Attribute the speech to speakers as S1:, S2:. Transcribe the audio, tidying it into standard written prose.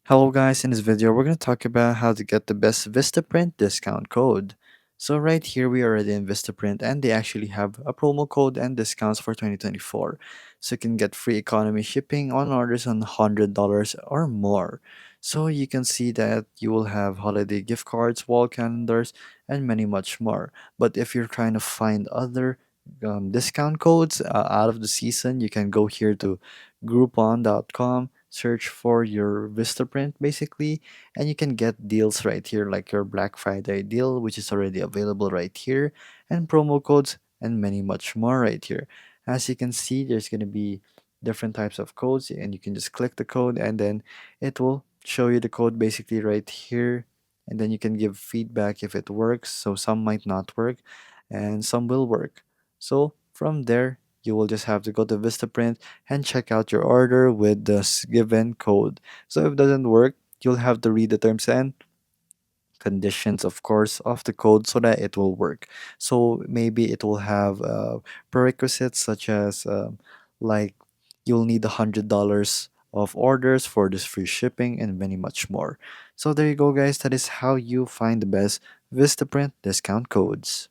S1: Hello guys, in this video we're going to talk about how to get the best VistaPrint discount code. So right here we are already in VistaPrint and they actually have a promo code and discounts for 2024. So you can get free economy shipping on orders on $100 or more. So you can see that you will have holiday gift cards, wall calendars, and many much more. But if you're trying to find other discount codes out of the season, you can go here to groupon.com, search for your VistaPrint basically, and you can get deals right here like your Black Friday deal, which is already available right here, and promo codes and many much more right here. As you can see, there's going to be different types of codes, and you can just click the code and then it will show you the code basically right here. And then you can give feedback if it works. So some might not work and some will work. So from there, you will just have to go to VistaPrint and check out your order with the given code. So if it doesn't work, you'll have to read the terms and conditions, of course, of the code so that it will work. So maybe it will have prerequisites such as like you'll need $100 of orders for this free shipping and many much more. So there you go, guys. That is how you find the best VistaPrint discount codes.